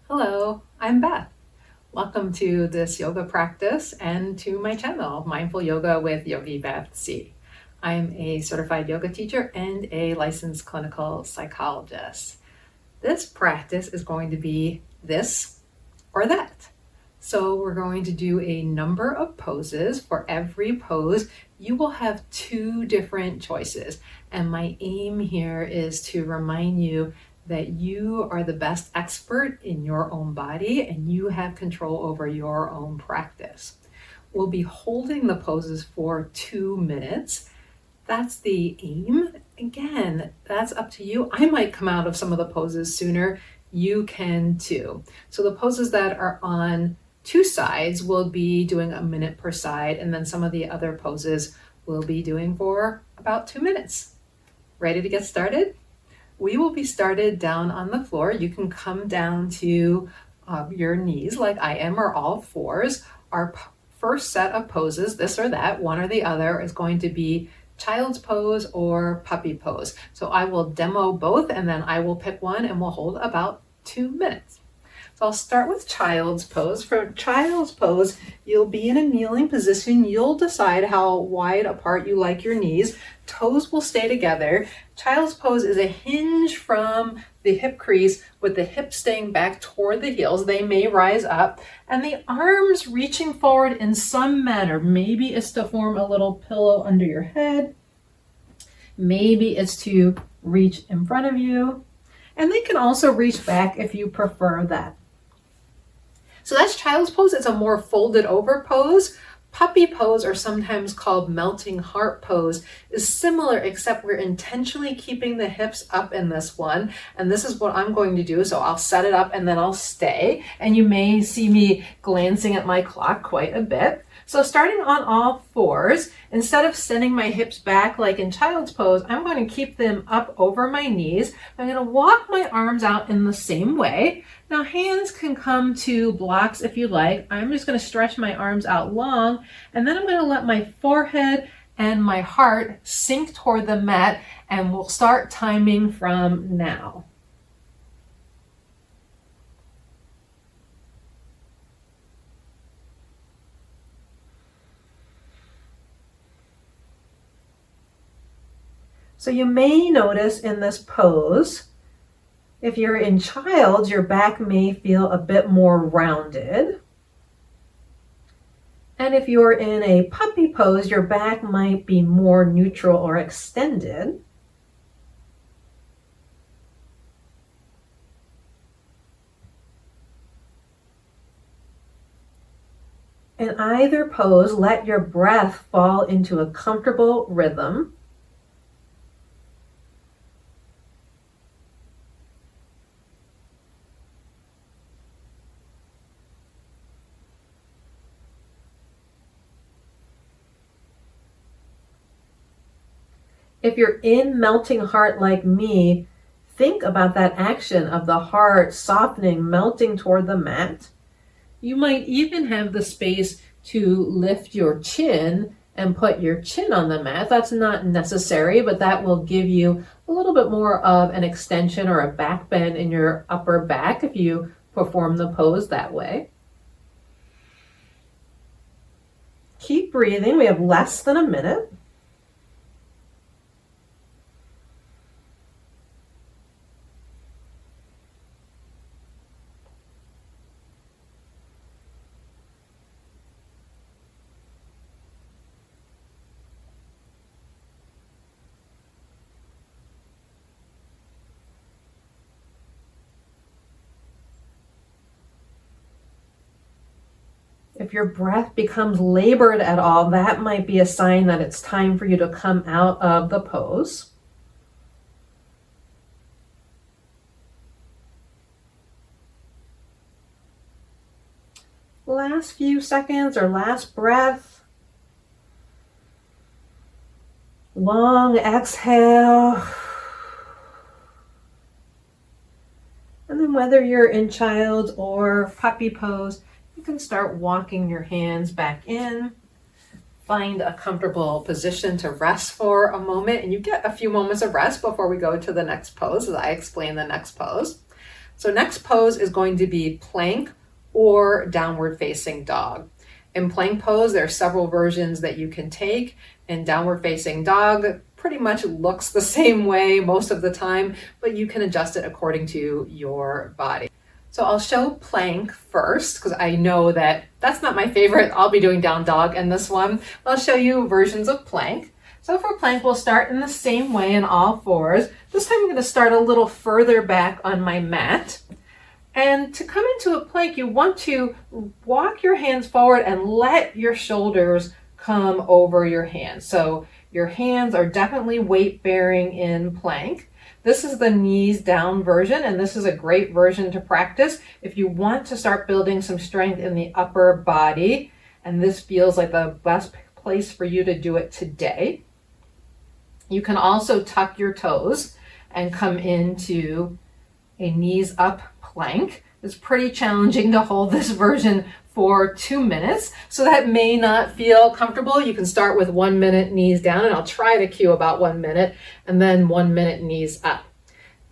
Hello, I'm Beth. Welcome to this yoga practice and to my channel, Mindful Yoga with Yogi Beth C. I'm a certified yoga teacher and a licensed clinical psychologist. This practice is going to be this or that. So we're going to do a number of poses. For every pose, you will have two different choices. And my aim here is to remind you that you are the best expert in your own body and you have control over your own practice. We'll be holding the poses for 2 minutes. That's the aim. Again, that's up to you. I might come out of some of the poses sooner. You can too. So the poses that are on two sides will be doing a minute per side, and then some of the other poses we'll be doing for about 2 minutes. Ready to get started? We will be started down on the floor. You can come down to your knees like I am, or all fours. Our first set of poses, this or that, one or the other, is going to be child's pose or puppy pose. So I will demo both and then I will pick one and we'll hold about 2 minutes. So I'll start with child's pose. For child's pose, you'll be in a kneeling position. You'll decide how wide apart you like your knees. Toes will stay together. Child's pose is a hinge from the hip crease with the hips staying back toward the heels. They may rise up and the arms reaching forward in some manner. Maybe it's to form a little pillow under your head. Maybe it's to reach in front of you. And they can also reach back if you prefer that. So that's child's pose. It's a more folded over pose. Puppy pose, or sometimes called melting heart pose, is similar, except we're intentionally keeping the hips up in this one. And this is what I'm going to do. So I'll set it up and then I'll stay. And you may see me glancing at my clock quite a bit. So starting on all fours, instead of sending my hips back like in child's pose, I'm going to keep them up over my knees. I'm going to walk my arms out in the same way. Now hands can come to blocks if you like. I'm just going to stretch my arms out long, and then I'm going to let my forehead and my heart sink toward the mat, and we'll start timing from now. So you may notice in this pose, if you're in child's, your back may feel a bit more rounded. And if you're in a puppy pose, your back might be more neutral or extended. In either pose, let your breath fall into a comfortable rhythm. If you're in melting heart like me, think about that action of the heart softening, melting toward the mat. You might even have the space to lift your chin and put your chin on the mat. That's not necessary, but that will give you a little bit more of an extension or a back bend in your upper back if you perform the pose that way. Keep breathing. We have less than a minute. If your breath becomes labored at all, that might be a sign that it's time for you to come out of the pose. Last few seconds or last breath. Long exhale. And then whether you're in child's or puppy pose, you can start walking your hands back in. Find a comfortable position to rest for a moment, and you get a few moments of rest before we go to the next pose as I explain the next pose. So next pose is going to be plank or downward facing dog. In plank pose, there are several versions that you can take. In downward facing dog, pretty much looks the same way most of the time, but you can adjust it according to your body. So I'll show plank first because I know that that's not my favorite. I'll be doing down dog in this one. I'll show you versions of plank. So for plank, we'll start in the same way in all fours. This time I'm going to start a little further back on my mat. And to come into a plank, you want to walk your hands forward and let your shoulders come over your hands. So your hands are definitely weight bearing in plank. This is the knees down version, and this is a great version to practice if you want to start building some strength in the upper body. And this feels like the best place for you to do it today. You can also tuck your toes and come into a knees up plank. It's pretty challenging to hold this version for 2 minutes, so that may not feel comfortable. You can start with 1 minute knees down, and I'll try to cue about 1 minute, and then 1 minute knees up.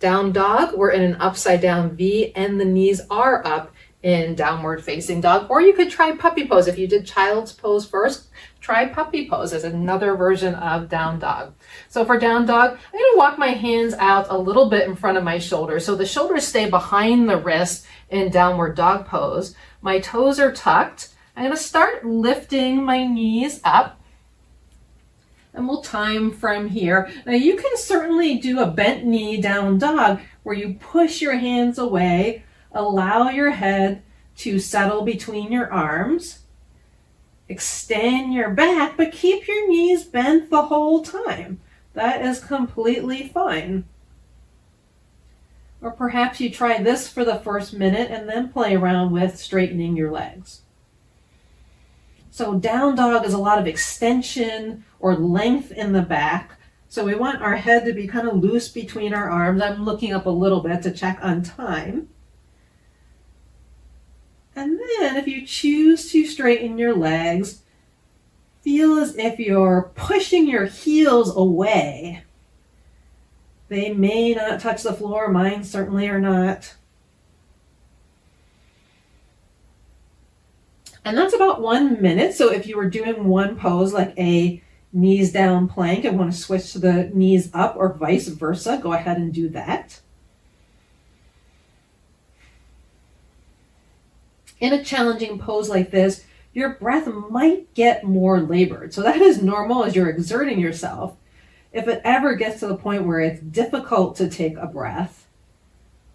Down dog, we're in an upside down V, and the knees are up in downward facing dog. Or you could try puppy pose. If you did child's pose first, try puppy pose as another version of down dog. So for down dog, I'm going to walk my hands out a little bit in front of my shoulders. So the shoulders stay behind the wrist in downward dog pose. My toes are tucked. I'm going to start lifting my knees up. And we'll time from here. Now you can certainly do a bent knee down dog where you push your hands away, allow your head to settle between your arms, extend your back, but keep your knees bent the whole time. That is completely fine. Or perhaps you try this for the first minute and then play around with straightening your legs. So down dog is a lot of extension or length in the back. So we want our head to be kind of loose between our arms. I'm looking up a little bit to check on time. And then if you choose to straighten your legs, feel as if you're pushing your heels away. They may not touch the floor, mine certainly are not. And that's about 1 minute. So if you were doing one pose like a knees down plank and want to switch to the knees up or vice versa, go ahead and do that. In a challenging pose like this, your breath might get more labored. So that is normal as you're exerting yourself. If it ever gets to the point where it's difficult to take a breath,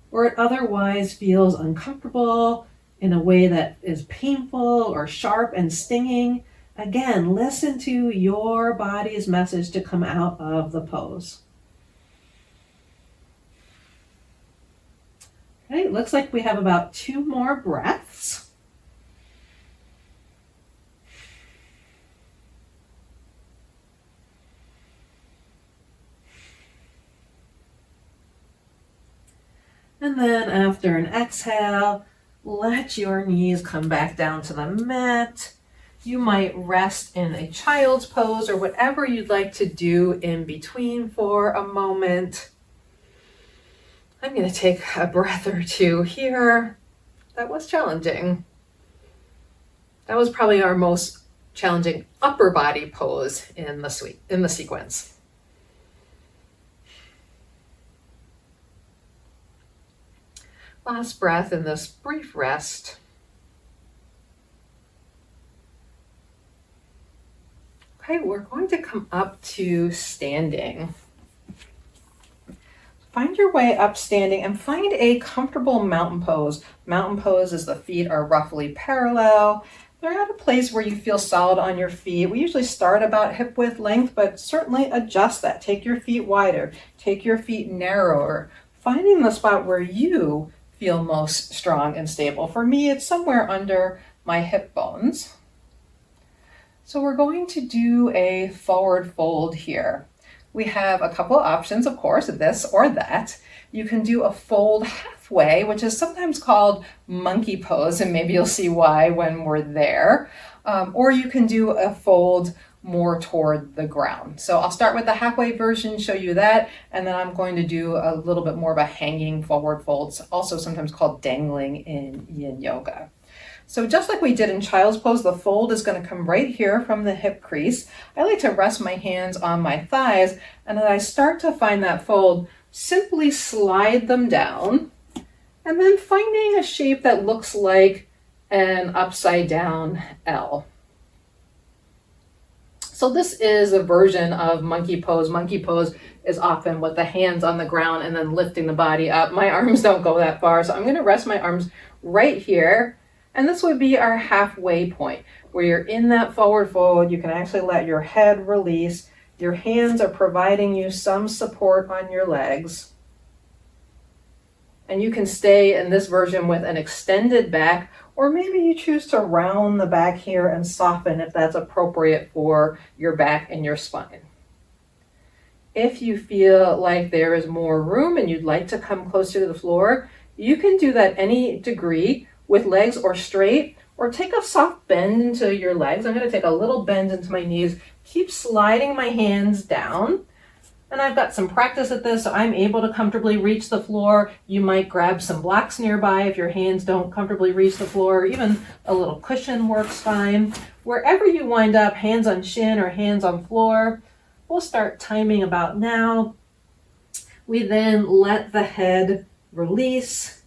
or it otherwise feels uncomfortable in a way that is painful or sharp and stinging, again, listen to your body's message to come out of the pose. Okay, it looks like we have about 2 more breaths. And then after an exhale, let your knees come back down to the mat. You might rest in a child's pose or whatever you'd like to do in between for a moment. I'm going to take a breath or two here. That was challenging. That was probably our most challenging upper body pose in the sequence. Last breath in this brief rest. Okay, we're going to come up to standing. Find your way up standing and find a comfortable mountain pose. Mountain pose is the feet are roughly parallel. They're at a place where you feel solid on your feet. We usually start about hip width length, but certainly adjust that. Take your feet wider, take your feet narrower, finding the spot where you feel most strong and stable. For me, it's somewhere under my hip bones. So we're going to do a forward fold here. We have a couple options, of course, this or that. You can do a fold halfway, which is sometimes called monkey pose, and maybe you'll see why when we're there. Or you can do a fold more toward the ground. So I'll start with the halfway version, show you that, and then I'm going to do a little bit more of a hanging forward fold, also sometimes called dangling in yin yoga. So just like we did in child's pose, the fold is going to come right here from the hip crease. I like to rest my hands on my thighs, and as I start to find that fold, simply slide them down, and then finding a shape that looks like an upside down L. So this is a version of monkey pose. Monkey pose is often with the hands on the ground and then lifting the body up. My arms don't go that far, so I'm going to rest my arms right here. And this would be our halfway point, where you're in that forward fold. You can actually let your head release. Your hands are providing you some support on your legs. And you can stay in this version with an extended back, or maybe you choose to round the back here and soften if that's appropriate for your back and your spine. If you feel like there is more room and you'd like to come closer to the floor, you can do that any degree with legs or straight, or take a soft bend into your legs. I'm going to take a little bend into my knees, keep sliding my hands down. And I've got some practice at this, so I'm able to comfortably reach the floor. You might grab some blocks nearby if your hands don't comfortably reach the floor. Even a little cushion works fine. Wherever you wind up, hands on shin or hands on floor, we'll start timing about now. We then let the head release.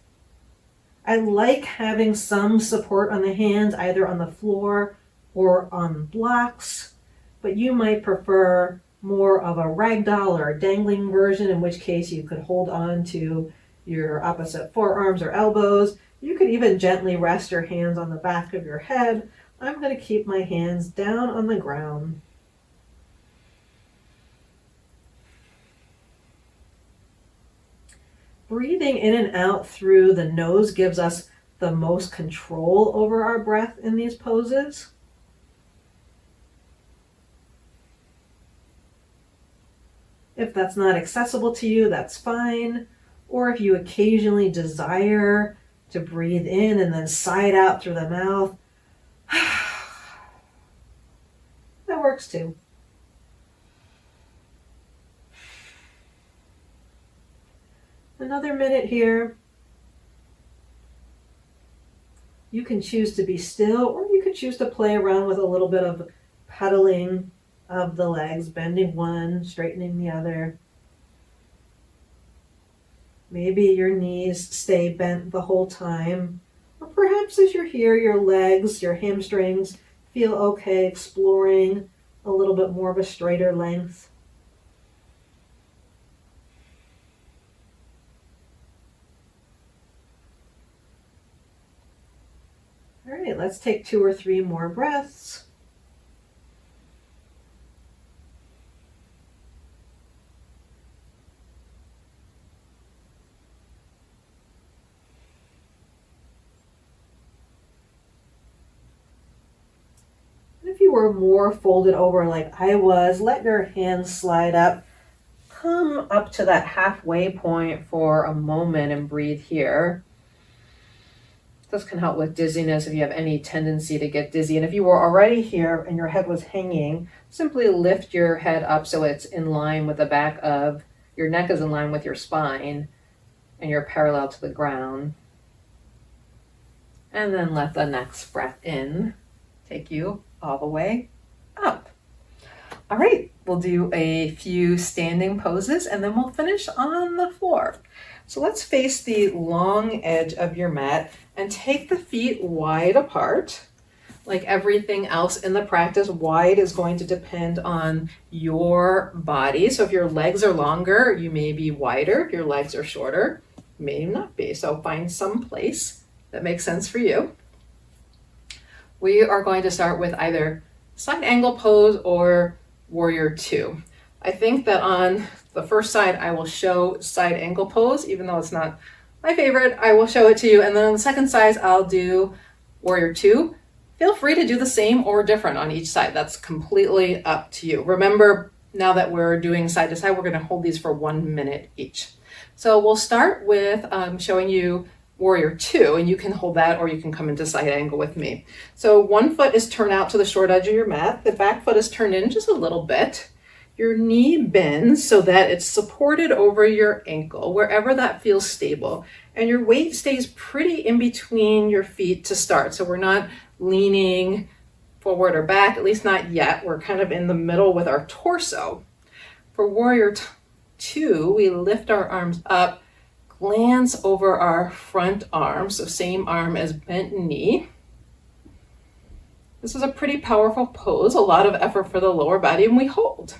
I like having some support on the hands, either on the floor or on blocks, but you might prefer more of a ragdoll or a dangling version, in which case you could hold on to your opposite forearms or elbows. You could even gently rest your hands on the back of your head. I'm going to keep my hands down on the ground. Breathing in and out through the nose gives us the most control over our breath in these poses. If that's not accessible to you, that's fine. Or if you occasionally desire to breathe in and then sigh it out through the mouth, that works too. Another minute here. You can choose to be still, or you can choose to play around with a little bit of pedaling of the legs, bending one, straightening the other. Maybe your knees stay bent the whole time, or perhaps as you're here, your legs, your hamstrings feel okay, exploring a little bit more of a straighter length. All right, let's take 2 or 3 more breaths. If you were more folded over like I was, let your hands slide up. Come up to that halfway point for a moment and breathe here. This can help with dizziness if you have any tendency to get dizzy. And if you were already here and your head was hanging, simply lift your head up so it's in line with the back of your neck, is in line with your spine, and you're parallel to the ground. And then let the next breath in take you all the way up. All right, we'll do a few standing poses and then we'll finish on the floor. So let's face the long edge of your mat and take the feet wide apart. Like everything else in the practice, wide is going to depend on your body. So if your legs are longer, you may be wider. If your legs are shorter, you may not be. So find some place that makes sense for you. We are going to start with either side angle pose or warrior 2. I think that on the first side, I will show side angle pose, even though it's not my favorite, I will show it to you. And then on the second side, I'll do warrior 2. Feel free to do the same or different on each side. That's completely up to you. Remember, now that we're doing side to side, we're going to hold these for 1 minute each. So we'll start with showing you warrior two, and you can hold that or you can come into side angle with me. So one foot is turned out to the short edge of your mat. The back foot is turned in just a little bit. Your knee bends so that it's supported over your ankle, wherever that feels stable. And your weight stays pretty in between your feet to start. So we're not leaning forward or back, at least not yet. We're kind of in the middle with our torso. For warrior two, we lift our arms up, glance over our front arm, so same arm as bent knee. This is a pretty powerful pose, a lot of effort for the lower body, and we hold.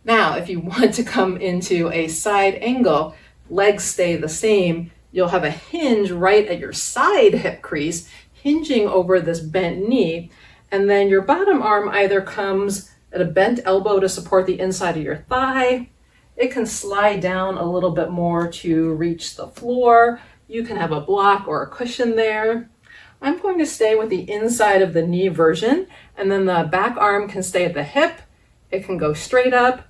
Now, if you want to come into a side angle, legs stay the same. You'll have a hinge right at your side hip crease, hinging over this bent knee. And then your bottom arm either comes at a bent elbow to support the inside of your thigh. It can slide down a little bit more to reach the floor. You can have a block or a cushion there. I'm going to stay with the inside of the knee version, and then the back arm can stay at the hip. It can go straight up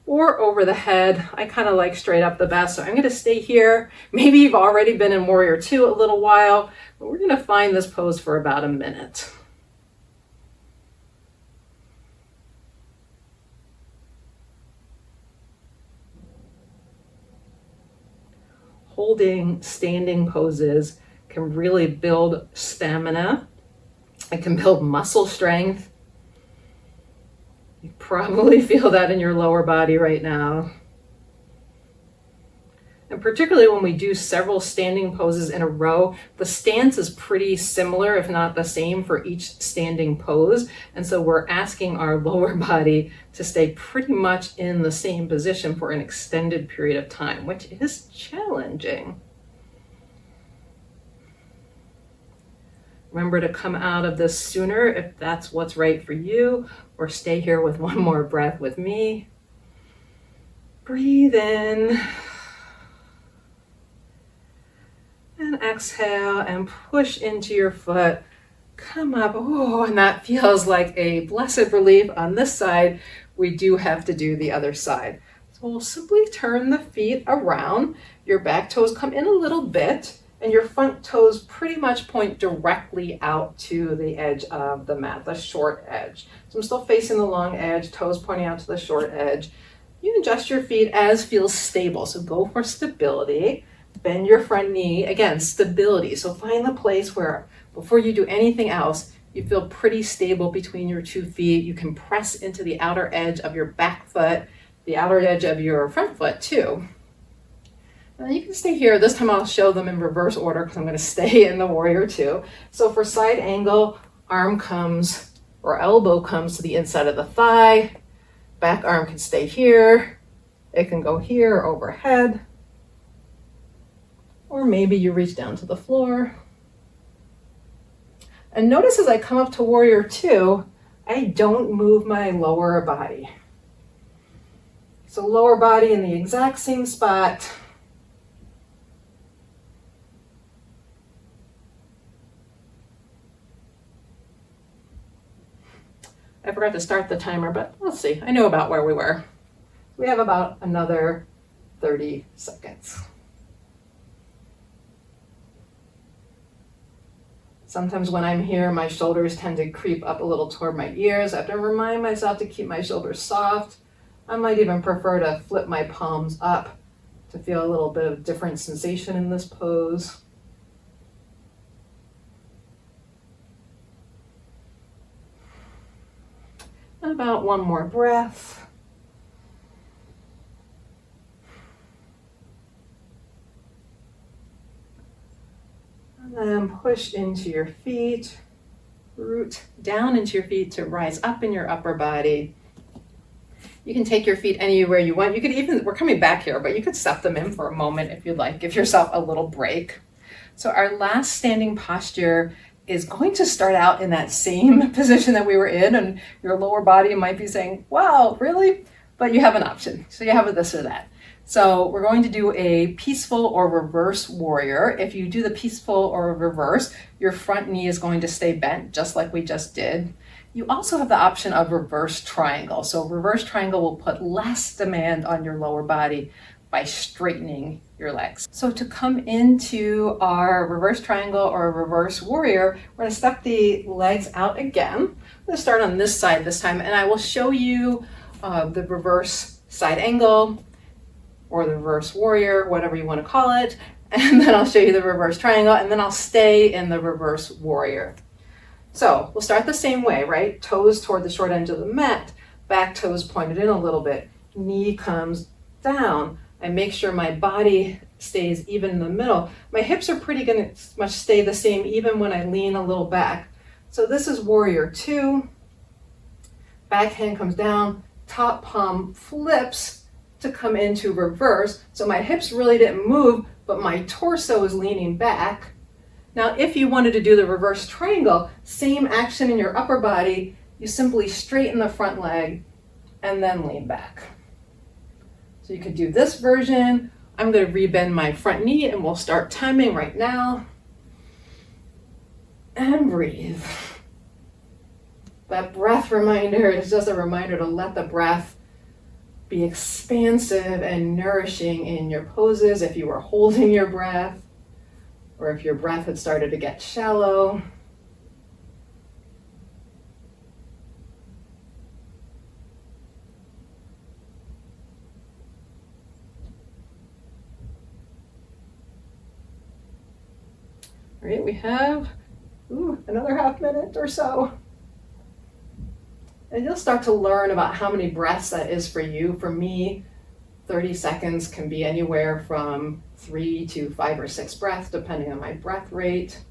or over the head. I kind of like straight up the best, so I'm going to stay here. Maybe you've already been in warrior two a little while, but we're going to find this pose for about a minute. Holding standing poses can really build stamina. It can build muscle strength. You probably feel that in your lower body right now. And particularly when we do several standing poses in a row, the stance is pretty similar, if not the same, for each standing pose. And so we're asking our lower body to stay pretty much in the same position for an extended period of time, which is challenging. Remember to come out of this sooner if that's what's right for you, or stay here with one more breath with me. Breathe in and exhale and push into your foot. Come up. Oh, and that feels like a blessed relief on this side. We do have to do the other side. So we'll simply turn the feet around. Your back toes come in a little bit, and your front toes pretty much point directly out to the edge of the mat, the short edge. So I'm still facing the long edge, toes pointing out to the short edge. You can adjust your feet as feels stable. So go for stability. Bend your front knee. Again, stability. So find the place where before you do anything else, you feel pretty stable between your 2 feet. You can press into the outer edge of your back foot, the outer edge of your front foot too. And you can stay here. This time I'll show them in reverse order because I'm going to stay in the warrior two. So for side angle, arm comes or elbow comes to the inside of the thigh. Back arm can stay here. It can go here overhead. Or maybe you reach down to the floor. And notice as I come up to warrior two, I don't move my lower body. So lower body in the exact same spot. I forgot to start the timer, but let's see. I know about where we were. We have about another 30 seconds. Sometimes when I'm here, my shoulders tend to creep up a little toward my ears. I have to remind myself to keep my shoulders soft. I might even prefer to flip my palms up to feel a little bit of different sensation in this pose. And about one more breath. And then push into your feet, root down into your feet to rise up in your upper body. You can take your feet anywhere you want. You could even, we're coming back here, but you could step them in for a moment if you'd like. Give yourself a little break. So our last standing posture is going to start out in that same position that we were in, and your lower body might be saying, wow, really? But you have an option. So you have a this or that. So we're going to do a peaceful or reverse warrior. If you do the peaceful or reverse, your front knee is going to stay bent just like we just did. You also have the option of reverse triangle. So reverse triangle will put less demand on your lower body, by straightening your legs. So to come into our reverse triangle or reverse warrior, we're going to step the legs out again. I'm going to start on this side this time, and I will show you the reverse side angle or the reverse warrior, whatever you want to call it. And then I'll show you the reverse triangle, and then I'll stay in the reverse warrior. So we'll start the same way, right? Toes toward the short edge of the mat, back toes pointed in a little bit, knee comes down. I make sure my body stays even in the middle. My hips are pretty gonna much stay the same even when I lean a little back. So this is warrior 2. Back hand comes down, top palm flips to come into reverse. So my hips really didn't move, but my torso is leaning back. Now, if you wanted to do the reverse triangle, same action in your upper body, you simply straighten the front leg and then lean back. So you could do this version. I'm going to rebend my front knee and we'll start timing right now. And breathe. That breath reminder is just a reminder to let the breath be expansive and nourishing in your poses if you were holding your breath, or if your breath had started to get shallow. All right, we have another half minute or so. And you'll start to learn about how many breaths that is for you. For me, 30 seconds can be anywhere from 3 to 5 or 6 breaths, depending on my breath rate.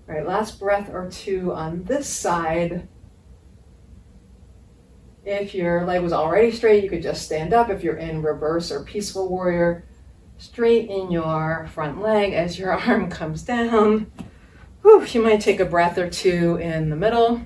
All right, last breath or two on this side. If your leg was already straight, you could just stand up. If you're in reverse or peaceful warrior, straighten your front leg as your arm comes down. You might take a breath or two in the middle.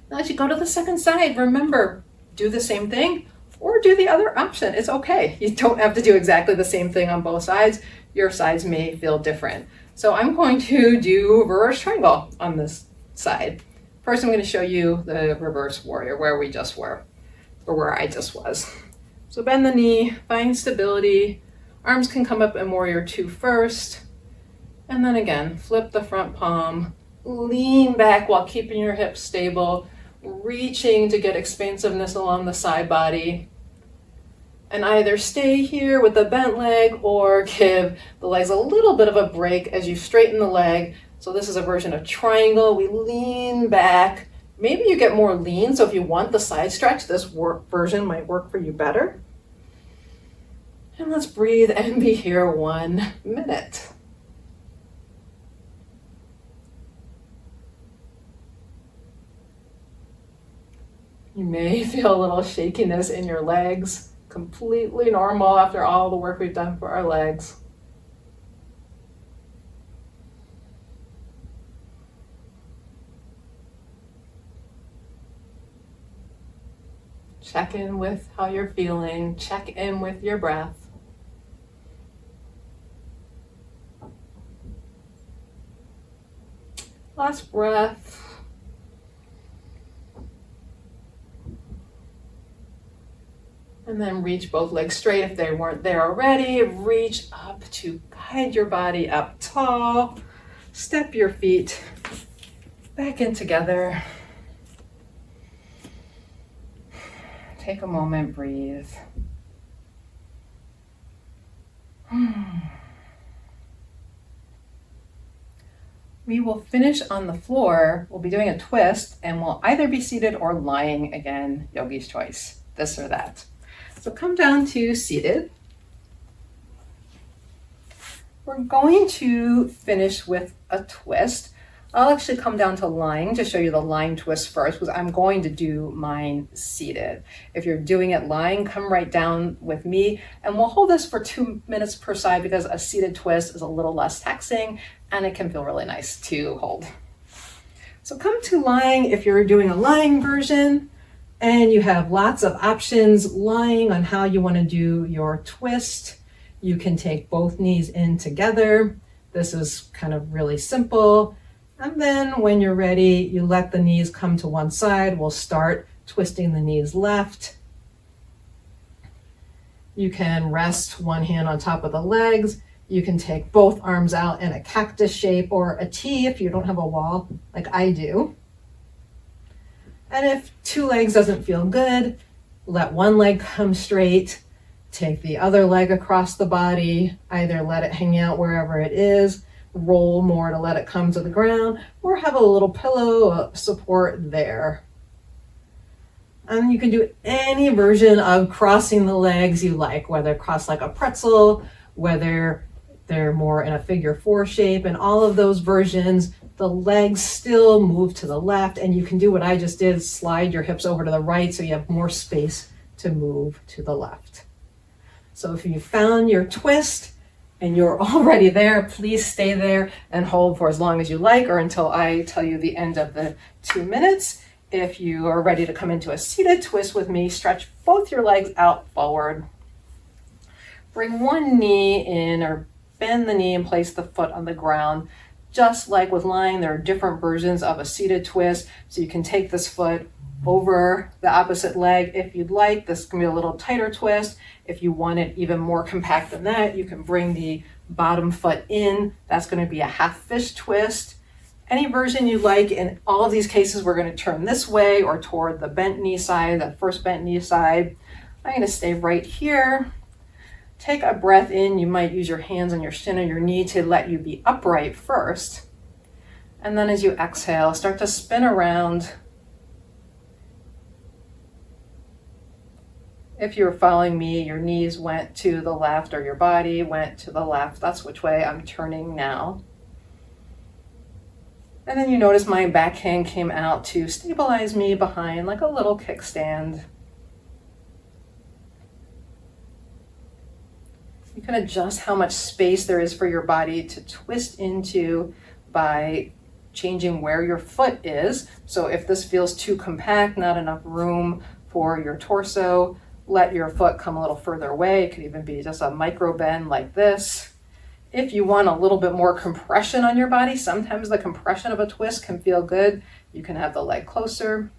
Now as you go to the second side, remember, do the same thing or do the other option. It's okay. You don't have to do exactly the same thing on both sides. Your sides may feel different. So I'm going to do reverse triangle on this side. First, I'm going to show you the reverse warrior where we just were, or where I just was. So bend the knee, find stability. Arms can come up in warrior 2 first. And then again, flip the front palm, lean back while keeping your hips stable, reaching to get expansiveness along the side body. And either stay here with the bent leg or give the legs a little bit of a break as you straighten the leg. So this is a version of triangle. We lean back. Maybe you get more lean, so if you want the side stretch, this version might work for you better. And let's breathe and be here 1 minute. You may feel a little shakiness in your legs. Completely normal after all the work we've done for our legs. Check in with how you're feeling. Check in with your breath. Last breath. And then reach both legs straight if they weren't there already. Reach up to guide your body up tall. Step your feet back in together. Take a moment, breathe. We will finish on the floor. We'll be doing a twist and we'll either be seated or lying again, yogi's choice, this or that. So come down to seated. We're going to finish with a twist. I'll actually come down to lying to show you the lying twist first because I'm going to do mine seated. If you're doing it lying, come right down with me and we'll hold this for 2 minutes per side because a seated twist is a little less taxing and it can feel really nice to hold. So come to lying if you're doing a lying version. And you have lots of options lying on how you want to do your twist. You can take both knees in together. This is kind of really simple. And then when you're ready, you let the knees come to one side. We'll start twisting the knees left You can rest one hand on top of the legs. You can take both arms out in a cactus shape or a T if you don't have a wall like I do. And if two legs doesn't feel good, let one leg come straight, take the other leg across the body, either let it hang out wherever it is, roll more to let it come to the ground, or have a little pillow support there. And you can do any version of crossing the legs you like, whether cross like a pretzel, whether they're more in a figure 4 shape, and all of those versions, the legs still move to the left, and you can do what I just did, slide your hips over to the right so you have more space to move to the left. So if you found your twist and you're already there, please stay there and hold for as long as you like or until I tell you the end of the 2 minutes. If you are ready to come into a seated twist with me, stretch both your legs out forward. Bring one knee in or bend the knee and place the foot on the ground. Just like with lying, there are different versions of a seated twist. So you can take this foot over the opposite leg if you'd like. This can be a little tighter twist. If you want it even more compact than that, you can bring the bottom foot in. That's going to be a half fish twist. Any version you like. In all of these cases, we're going to turn this way or toward the bent knee side, the first bent knee side. I'm going to stay right here. Take a breath in. You might use your hands on your shin or your knee to let you be upright first. And then as you exhale, start to spin around. If you were following me, your knees went to the left or your body went to the left. That's which way I'm turning now. And then you notice my back hand came out to stabilize me behind like a little kickstand. You can adjust how much space there is for your body to twist into by changing where your foot is. So if this feels too compact, not enough room for your torso, let your foot come a little further away. It could even be just a micro bend like this. If you want a little bit more compression on your body, sometimes the compression of a twist can feel good. You can have the leg closer.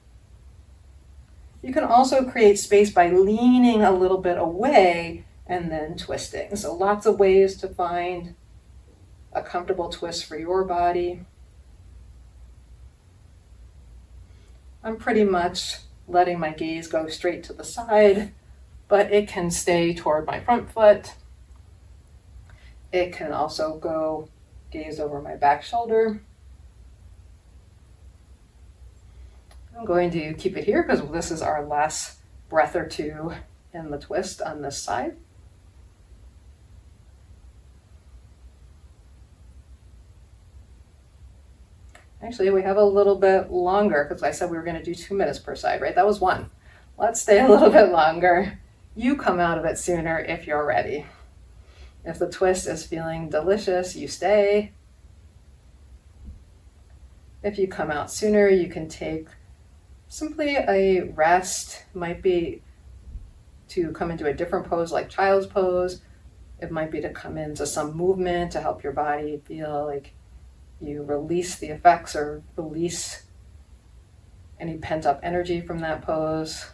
You can also create space by leaning a little bit away and then twisting. So lots of ways to find a comfortable twist for your body. I'm pretty much letting my gaze go straight to the side, but it can stay toward my front foot. It can also go gaze over my back shoulder. I'm going to keep it here because this is our last breath or two in the twist on this side. Actually, we have a little bit longer because I said we were going to do 2 minutes per side, right? That was 1. Let's stay a little bit longer. You come out of it sooner if you're ready. If the twist is feeling delicious, you stay. If you come out sooner, you can take simply a rest. It might be to come into a different pose like child's pose. It might be to come into some movement to help your body feel like you release the effects or release any pent up energy from that pose.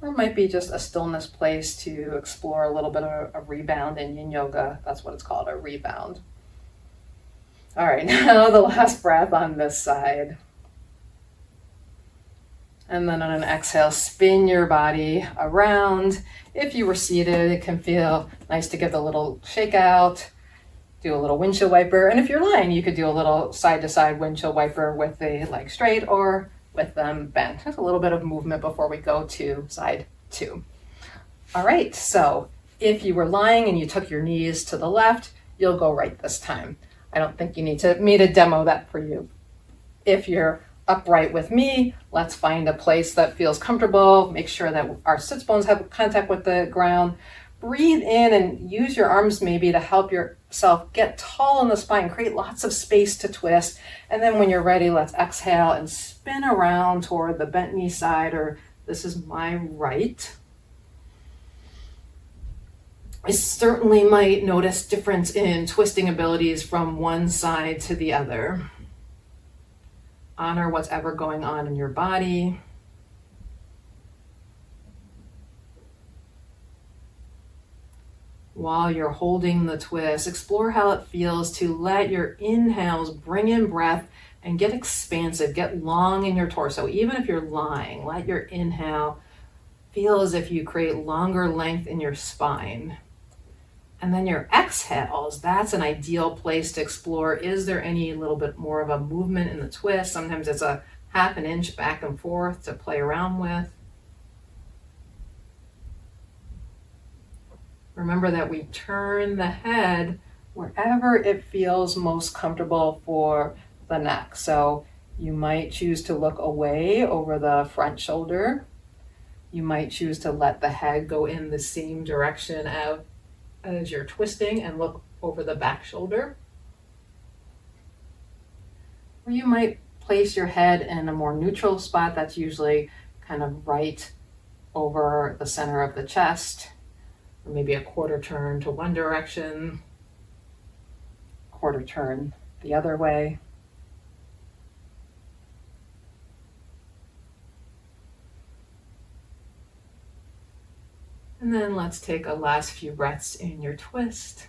Or it might be just a stillness place to explore a little bit of a rebound in yin yoga. That's what it's called, a rebound. All right, now the last breath on this side. And then on an exhale, spin your body around. If you were seated, it can feel nice to give a little shake out. Do a little windshield wiper. And if you're lying, you could do a little side to side windshield wiper with the legs straight or with them bent. Just a little bit of movement before we go to side 2. All right, so if you were lying and you took your knees to the left, you'll go right this time. I don't think you need me to demo that for you. If you're upright with me, let's find a place that feels comfortable. Make sure that our sits bones have contact with the ground. Breathe in and use your arms maybe to help yourself get tall in the spine, create lots of space to twist. And then when you're ready, let's exhale and spin around toward the bent knee side, or this is my right. I certainly might notice difference in twisting abilities from one side to the other. Honor what's ever going on in your body. while you're holding the twist. Explore how it feels to let your inhales bring in breath and get expansive, get long in your torso. Even if you're lying, let your inhale feel as if you create longer length in your spine. And then your exhales, that's an ideal place to explore. Is there any little bit more of a movement in the twist? Sometimes it's a half an inch back and forth to play around with. Remember that we turn the head wherever it feels most comfortable for the neck. So you might choose to look away over the front shoulder. You might choose to let the head go in the same direction as you're twisting and look over the back shoulder. Or you might place your head in a more neutral spot that's usually kind of right over the center of the chest, or maybe a quarter turn to one direction, quarter turn the other way. And then let's take a last few breaths in your twist.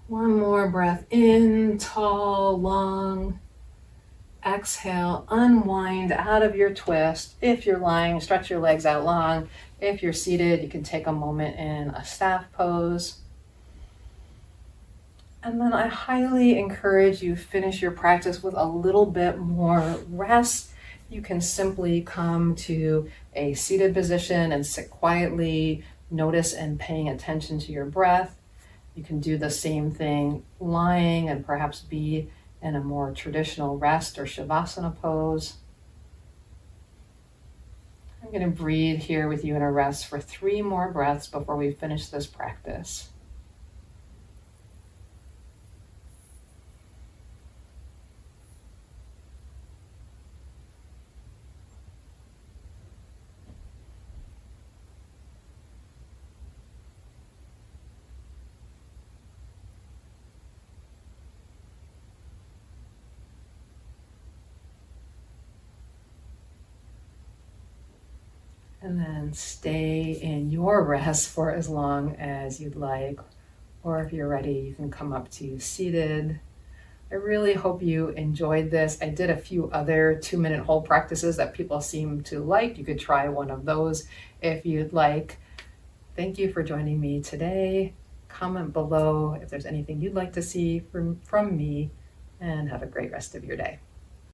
One more breath in, tall, long. Exhale, unwind out of your twist. If you're lying, stretch your legs out long. If you're seated, you can take a moment in a staff pose. And then I highly encourage you finish your practice with a little bit more rest. You can simply come to a seated position and sit quietly, notice and paying attention to your breath. You can do the same thing lying and perhaps be in a more traditional rest or shavasana pose. I'm going to breathe here with you in a rest for 3 more breaths before we finish this practice. And then stay in your rest for as long as you'd like. Or if you're ready, you can come up to seated. I really hope you enjoyed this. I did a few other 2-minute hold practices that people seem to like. You could try one of those if you'd like. Thank you for joining me today. Comment below if there's anything you'd like to see from me, and have a great rest of your day.